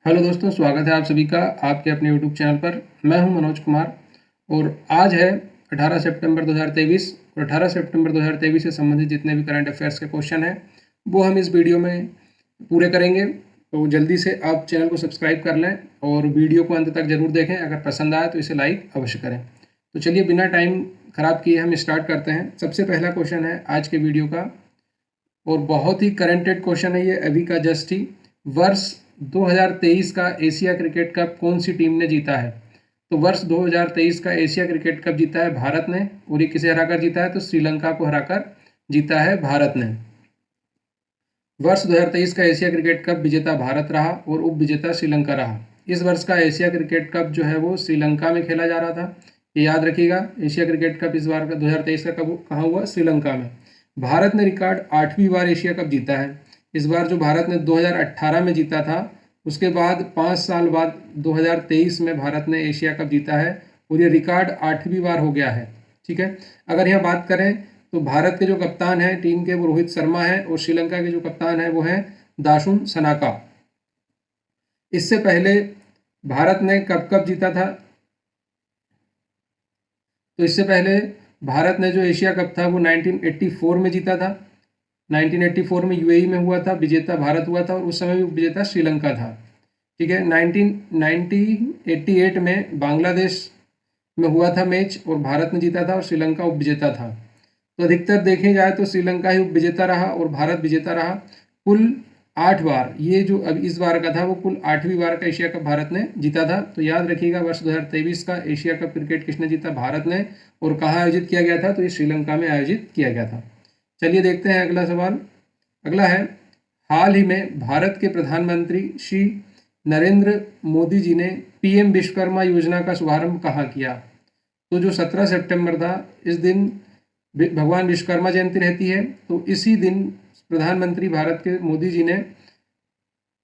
Hello दोस्तों, स्वागत है आप सभी का आपके अपने यूट्यूब चैनल पर। मैं हूं मनोज कुमार और आज है 18 सितंबर 2023 और 18 सितंबर 2023 से संबंधित जितने भी करंट अफेयर्स के क्वेश्चन हैं वो हम इस वीडियो में पूरे करेंगे। तो जल्दी से आप चैनल को सब्सक्राइब कर लें और वीडियो को अंत तक ज़रूर देखें। अगर पसंद आए तो इसे लाइक अवश्य करें। तो चलिए बिना टाइम ख़राब किए हम स्टार्ट करते हैं। सबसे पहला क्वेश्चन है आज के वीडियो का और बहुत ही करेंटेड क्वेश्चन है ये, अभी का जस्ट ही। वर्ष 2023 का एशिया क्रिकेट कप कौन सी टीम ने जीता है? तो वर्ष 2023 का एशिया क्रिकेट कप जीता है भारत ने। और ये किसे हराकर जीता है? तो श्रीलंका को हराकर जीता है भारत ने। वर्ष 2023 का एशिया क्रिकेट कप विजेता भारत रहा और उप विजेता श्रीलंका रहा। इस वर्ष का एशिया क्रिकेट कप जो है वो श्रीलंका में खेला जा रहा था, ये याद रखिएगा। एशिया क्रिकेट कप इस बार का 2023 का कब कहाँ हुआ? श्रीलंका में। भारत ने रिकॉर्ड 8वीं बार एशिया कप जीता है। इस बार जो भारत ने 2018 में जीता था, उसके बाद 5 साल बाद 2023 में भारत ने एशिया कप जीता है और ये रिकॉर्ड 8वीं बार हो गया है। ठीक है, अगर यहाँ बात करें तो भारत के जो कप्तान हैं टीम के वो रोहित शर्मा हैं और श्रीलंका के जो कप्तान हैं वो हैं दाशुन सनाका। इससे पहले भारत ने कब जीता था? तो इससे पहले भारत ने जो एशिया कप था वो 1984 में जीता था। 1984 में यूएई में हुआ था, विजेता भारत हुआ था और उस समय भी विजेता श्रीलंका था। ठीक है, 1988 में बांग्लादेश में हुआ था मैच और भारत ने जीता था और श्रीलंका उप विजेता था। तो अधिकतर देखे जाए तो श्रीलंका ही उप विजेता रहा और भारत विजेता रहा। कुल 8 बार, ये जो अब इस बार का था वो कुल 8वीं बार का एशिया कप भारत ने जीता था। तो याद रखिएगा, वर्ष 2023 का एशिया कप क्रिकेट किसने जीता? भारत ने। और कहाँ आयोजित किया गया था? तो ये श्रीलंका में आयोजित किया गया था। चलिए देखते हैं अगला सवाल। अगला है, हाल ही में भारत के प्रधानमंत्री श्री नरेंद्र मोदी जी ने पीएम विश्वकर्मा योजना का शुभारंभ कहाँ किया? तो जो 17 सितंबर था, इस दिन भगवान विश्वकर्मा जयंती रहती है। तो इसी दिन प्रधानमंत्री भारत के मोदी जी ने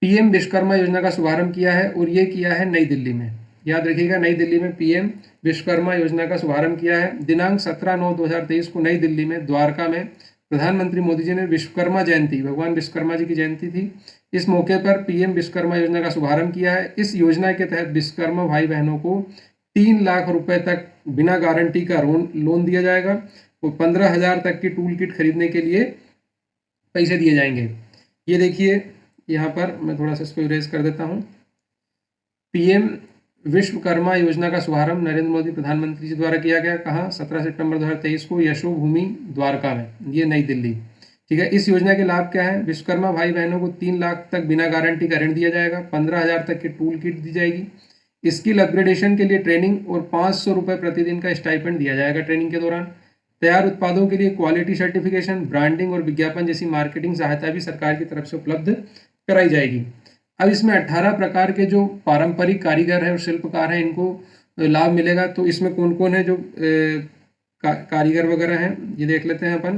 पीएम विश्वकर्मा योजना का शुभारंभ किया है और ये किया है नई दिल्ली में। याद रखिएगा, नई दिल्ली में पीएम विश्वकर्मा योजना का शुभारंभ किया है। दिनांक 17/9/2023 को नई दिल्ली में द्वारका में प्रधानमंत्री मोदी जी ने विश्वकर्मा जयंती, भगवान विश्वकर्मा जी की जयंती थी, इस मौके पर पीएम विश्वकर्मा योजना का शुभारंभ किया है। इस योजना के तहत विश्वकर्मा भाई बहनों को 3 लाख रुपए तक बिना गारंटी का लोन दिया जाएगा और 15,000 तक की टूल किट खरीदने के लिए पैसे दिए जाएंगे। ये देखिए यहाँ पर मैं थोड़ा सा इसको इरेज कर देता हूँ। पीएम विश्वकर्मा योजना का शुभारंभ नरेंद्र मोदी प्रधानमंत्री जी द्वारा किया गया। कहाँ? 17 सितंबर 2023 को यशोभूमि द्वारका में, ये नई दिल्ली। ठीक है, इस योजना के लाभ क्या है? विश्वकर्मा भाई बहनों को 3 लाख तक बिना गारंटी का ऋण दिया जाएगा, 15,000 तक की टूल किट दी जाएगी, स्किल अपग्रेडेशन के लिए ट्रेनिंग और 500 रुपये प्रतिदिन का स्टाइपेंड दिया जाएगा ट्रेनिंग के दौरान। तैयार उत्पादों के लिए क्वालिटी सर्टिफिकेशन, ब्रांडिंग और विज्ञापन जैसी मार्केटिंग सहायता भी सरकार की तरफ से उपलब्ध कराई जाएगी। अब इसमें 18 प्रकार के जो पारंपरिक कारीगर हैं और शिल्पकार हैं इनको लाभ मिलेगा। तो इसमें कौन कौन है जो कारीगर वगैरह हैं, ये देख लेते हैं अपन।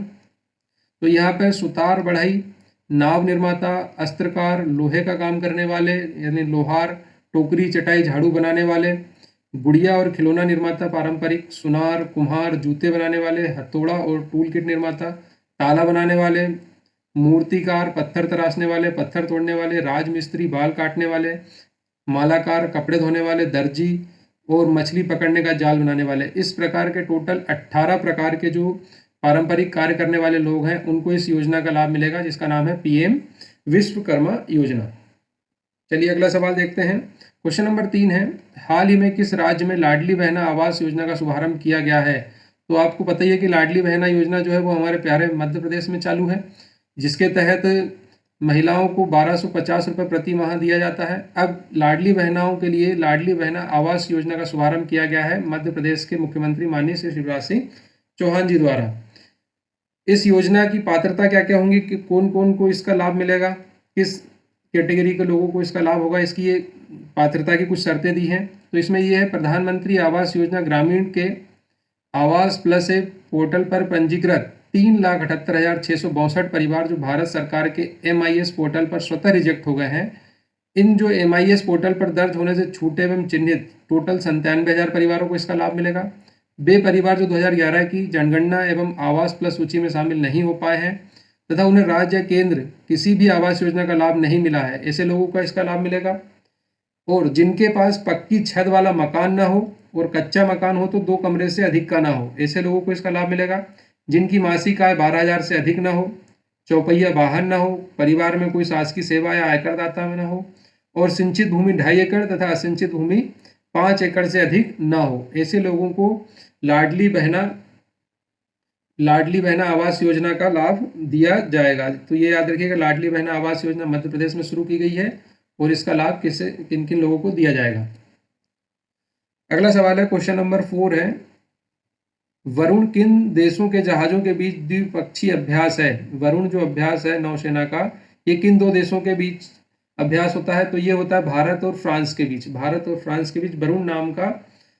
तो यहाँ पर सुतार, बढ़ई, नाव निर्माता, अस्त्रकार, लोहे का काम करने वाले यानी लोहार, टोकरी, चटाई, झाड़ू बनाने वाले, गुड़िया और खिलौना निर्माता, पारंपरिक, सुनार, कुम्हार, जूते बनाने वाले, हथौड़ा और टूल किट निर्माता, ताला बनाने वाले, मूर्तिकार, पत्थर तराशने वाले, पत्थर तोड़ने वाले, राजमिस्त्री, बाल काटने वाले, मालाकार, कपड़े धोने वाले, दर्जी और मछली पकड़ने का जाल बनाने वाले। इस प्रकार के टोटल 18 प्रकार के जो पारंपरिक कार्य करने वाले लोग हैं उनको इस योजना का लाभ मिलेगा, जिसका नाम है पीएम विश्वकर्मा योजना। चलिए अगला सवाल देखते हैं। क्वेश्चन नंबर 3 है, हाल ही में किस राज्य में लाडली बहना आवास योजना का शुभारंभ किया गया है? तो आपको पता ही है कि लाडली बहना योजना जो है वो हमारे प्यारे मध्य प्रदेश में चालू है, जिसके तहत महिलाओं को 1250 रुपये प्रति माह दिया जाता है। अब लाडली बहनाओं के लिए लाडली बहना आवास योजना का शुभारंभ किया गया है मध्य प्रदेश के मुख्यमंत्री माननीय श्री शिवराज सिंह चौहान जी द्वारा। इस योजना की पात्रता क्या क्या होंगी कि कौन कौन को इसका लाभ मिलेगा, किस कैटेगरी के लोगों को इसका लाभ होगा, इसकी ये पात्रता की कुछ शर्तें दी हैं। तो इसमें ये है, प्रधानमंत्री आवास योजना ग्रामीण के आवास प्लस ए पोर्टल पर पंजीकृत 3,78,662 परिवार जो भारत सरकार के MIS पोर्टल पर स्वतः रिजेक्ट हो गए हैं, इन जो MIS पोर्टल पर दर्ज होने से छूटे एवं चिन्हित टोटल 97,000 परिवारों को इसका लाभ मिलेगा। वे परिवार जो 2011 की जनगणना एवं आवास प्लस सूची में शामिल नहीं हो पाए हैं तथा उन्हें राज्य या केंद्र किसी भी आवास योजना का लाभ नहीं मिला है, ऐसे लोगों का इसका लाभ मिलेगा। और जिनके पास पक्की छत वाला मकान ना हो और कच्चा मकान हो तो 2 कमरे से अधिक का ना हो, ऐसे लोगों को इसका लाभ मिलेगा। जिनकी मासिक आय 12,000 से अधिक ना हो, चौपहिया वाहन ना हो, परिवार में कोई शासकीय सेवा या आयकर दाता में ना हो और सिंचित भूमि 2.5 एकड़ तथा असिंचित भूमि 5 एकड़ से अधिक ना हो, ऐसे लोगों को लाडली बहना आवास योजना का लाभ दिया जाएगा। तो ये याद रखिएगा, लाडली बहना आवास योजना मध्य प्रदेश में शुरू की गई है और इसका लाभ किन किन लोगों को दिया जाएगा। अगला सवाल है, क्वेश्चन नंबर 4 है, वरुण किन देशों के जहाजों के बीच द्विपक्षीय अभ्यास है? वरुण जो अभ्यास है नौसेना का, ये किन 2 देशों के बीच अभ्यास होता है? तो ये होता है भारत और फ्रांस के बीच। भारत और फ्रांस के बीच वरुण नाम का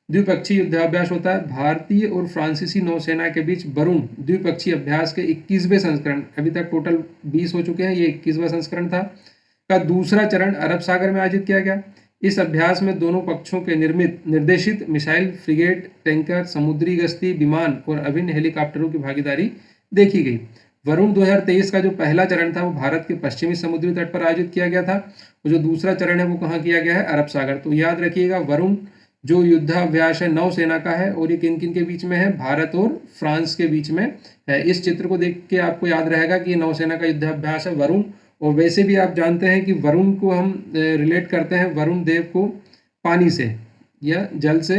द्विपक्षीय युद्धाभ्यास होता है। भारतीय और फ्रांसीसी नौसेना के बीच वरुण द्विपक्षीय अभ्यास के 21वें संस्करण, अभी तक टोटल 20 हो चुके हैं, ये 21वां संस्करण था, का दूसरा चरण अरब सागर में आयोजित किया गया। इस अभ्यास में दोनों पक्षों के निर्देशित मिसाइल, फ्रिगेट, टैंकर, समुद्री गश्ती विमान और अभिन्न हेलीकॉप्टरों की भागीदारी देखी गई। वरुण 2023 का जो पहला चरण था वो भारत के पश्चिमी समुद्री तट पर आयोजित किया गया था और जो दूसरा चरण है वो कहाँ किया गया है? अरब सागर। तो याद रखिएगा, वरुण जो युद्धाभ्यास है नौसेना का है और ये किन किन के बीच में है? भारत और फ्रांस के बीच में है। इस चित्र को देख के आपको याद रहेगा कि ये नौसेना का युद्धाभ्यास है वरुण। और वैसे भी आप जानते हैं कि वरुण को हम रिलेट करते हैं वरुण देव को पानी से या जल से।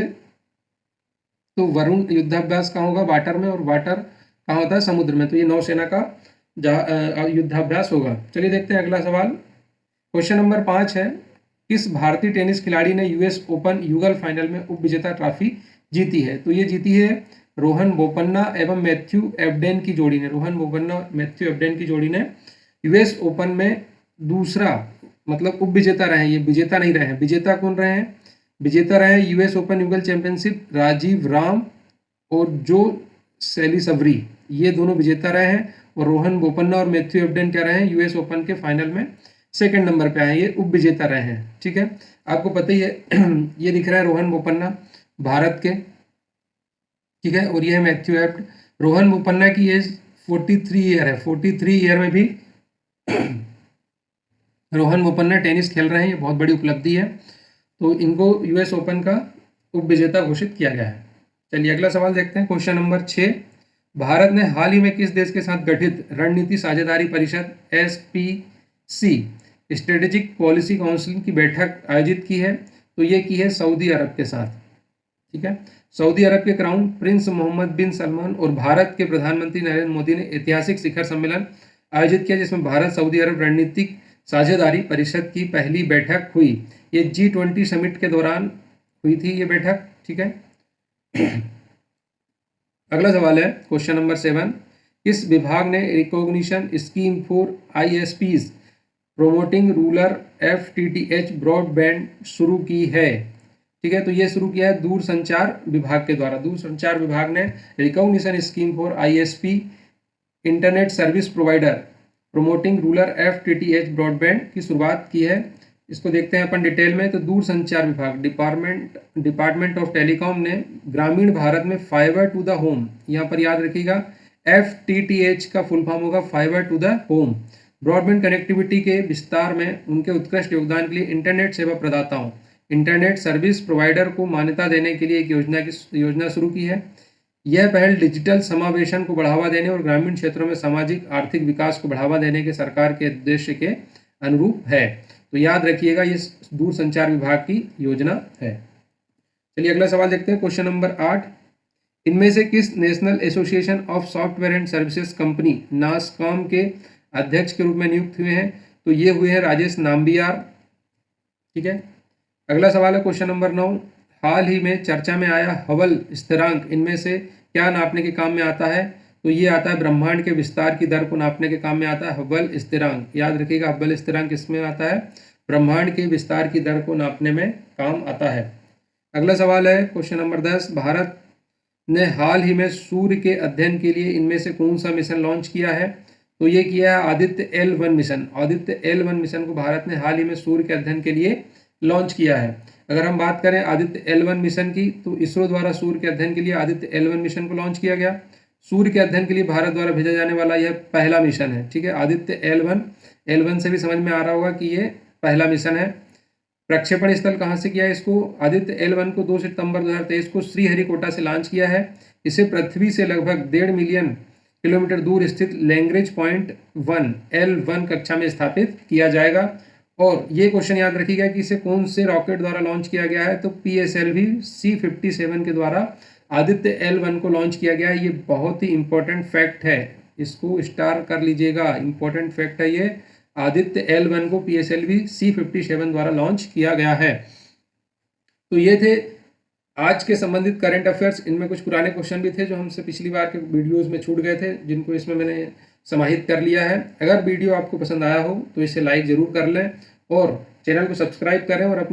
तो वरुण युद्धाभ्यास कहाँ होगा? वाटर में, और वाटर कहाँ होता है? समुद्र में। तो ये नौसेना का युद्धाभ्यास होगा। चलिए देखते हैं अगला सवाल। क्वेश्चन नंबर 5 है, किस भारतीय टेनिस खिलाड़ी ने यूएस ओपन युगल फाइनल में उपविजेता ट्रॉफी जीती है? तो ये जीती है रोहन बोपन्ना एवं मैथ्यू एबडेन की जोड़ी ने। रोहन बोपन्ना मैथ्यू एबडेन की जोड़ी ने यूएस ओपन में दूसरा, मतलब उपविजेता रहे, ये विजेता नहीं रहे हैं। विजेता कौन रहे हैं? विजेता रहे यूएस ओपन युगल चैंपियनशिप राजीव राम और जो सेलिसवरी, ये दोनों विजेता रहे हैं। और रोहन बोपन्ना और मैथ्यू एबडेन क्या रहे हैं? यूएस ओपन के फाइनल में सेकंड नंबर पे आए, ये उप विजेता रहे हैं। ठीक है, आपको पता ही है ये दिख रहा है रोहन बोपन्ना भारत के, ठीक है, और ये है मैथ्यू एब्ड। रोहन बोपन्ना की एज 43 ईयर है। 43 ईयर में भी रोहन बोपन्ना टेनिस खेल रहे हैं, ये बहुत बड़ी उपलब्धि है। तो इनको यूएस ओपन का उप विजेता घोषित किया गया है। चलिए अगला सवाल देखते हैं, क्वेश्चन नंबर 6, भारत ने हाल ही में किस देश के साथ गठित रणनीति साझेदारी परिषद SPC स्ट्रेटेजिक पॉलिसी काउंसिल की बैठक आयोजित की है? तो ये की है सऊदी अरब के साथ। ठीक है, सऊदी अरब के क्राउन प्रिंस मोहम्मद बिन सलमान और भारत के प्रधानमंत्री नरेंद्र मोदी ने ऐतिहासिक शिखर सम्मेलन आयोजित किया, जिसमें भारत सऊदी अरब रणनीतिक साझेदारी परिषद की पहली बैठक हुई। ये G20 समिट के दौरान हुई थी ये बैठक। ठीक है, अगला सवाल है क्वेश्चन नंबर 7, किस विभाग ने recognition scheme for ISPs promoting rural FTTH broadband शुरू की है? ठीक है, तो ये शुरू किया है दूरसंचार विभाग के द्वारा। दूरसंचार विभाग ने recognition scheme for ISP internet service provider promoting rural FTTH broadband की शुरुआत की है। इसको देखते हैं अपन डिटेल में। तो दूरसंचार विभाग डिपार्टमेंट ऑफ टेलीकॉम ने ग्रामीण भारत में फाइबर टू द होम, यहाँ पर याद रखिएगा FTTH का फुल फॉर्म होगा fibre to the home, broadband connectivity के विस्तार में उनके उत्कृष्ट योगदान के लिए इंटरनेट सेवा प्रदाताओं, इंटरनेट सर्विस प्रोवाइडर को मान्यता देने के लिए एक योजना शुरू की है। यह पहल डिजिटल समावेशन को बढ़ावा देने और ग्रामीण क्षेत्रों में सामाजिक आर्थिक विकास को बढ़ावा देने के सरकार के उद्देश्य के अनुरूप है। तो याद रखिएगा ये दूरसंचार विभाग की योजना है। चलिए अगला सवाल देखते हैं, क्वेश्चन नंबर 8, इनमें से किस national association of software and services company NASSCOM के अध्यक्ष के रूप में नियुक्त हुए हैं? तो ये हुए हैं राजेश नाम्बियार। ठीक है, अगला सवाल है क्वेश्चन नंबर 9, हाल ही में चर्चा में आया हबल स्थिरांक इनमें से क्या नापने के काम में आता है? तो ये आता है ब्रह्मांड के विस्तार की दर को नापने के काम में आता है हबल स्थिरांक। याद रखिएगा हबल स्थिरांक किसमें आता है? ब्रह्मांड के विस्तार की दर को नापने में काम आता है। अगला सवाल है क्वेश्चन नंबर 10, भारत ने हाल ही में सूर्य के अध्ययन के लिए इनमें से कौन सा मिशन लॉन्च किया है? तो ये किया है Aditya L1 mission. Aditya L1 mission को भारत ने हाल ही में सूर्य के अध्ययन के लिए लॉन्च किया है। अगर हम बात करें आदित्य L1 मिशन की, तो इसरो द्वारा सूर्य के अध्ययन के लिए आदित्य L1 मिशन को लॉन्च किया गया। सूर्य के अध्ययन के लिए भारत द्वारा भेजा जाने वाला यह पहला मिशन है। ठीक है, आदित्य L1 से भी समझ में आ रहा होगा कि ये पहला मिशन है। प्रक्षेपण स्थल कहाँ से किया है इसको? आदित्य L1 को 2 सितंबर 2023 को श्रीहरिकोटा से लॉन्च किया है। इसे पृथ्वी से लगभग 1.5 मिलियन किलोमीटर दूर स्थित लैग्रेंज पॉइंट 1 L1 कक्षा में स्थापित किया जाएगा। और ये क्वेश्चन याद रखिएगा कि इसे कौन से रॉकेट द्वारा लॉन्च किया गया है? तो PSLV C57 के द्वारा आदित्य L1 को लॉन्च किया गया है। ये बहुत ही इंपॉर्टेंट फैक्ट है, इसको स्टार कर लीजिएगा, इंपॉर्टेंट फैक्ट है ये। आदित्य L1 को PSLV C57 द्वारा लॉन्च किया गया है। तो ये थे आज के संबंधित करंट अफेयर्स। इनमें कुछ पुराने क्वेश्चन भी थे जो हमसे पिछली बार के वीडियोस में छूट गए थे, जिनको इसमें मैंने समाहित कर लिया है। अगर वीडियो आपको पसंद आया हो तो इसे लाइक ज़रूर कर लें और चैनल को सब्सक्राइब करें और अपने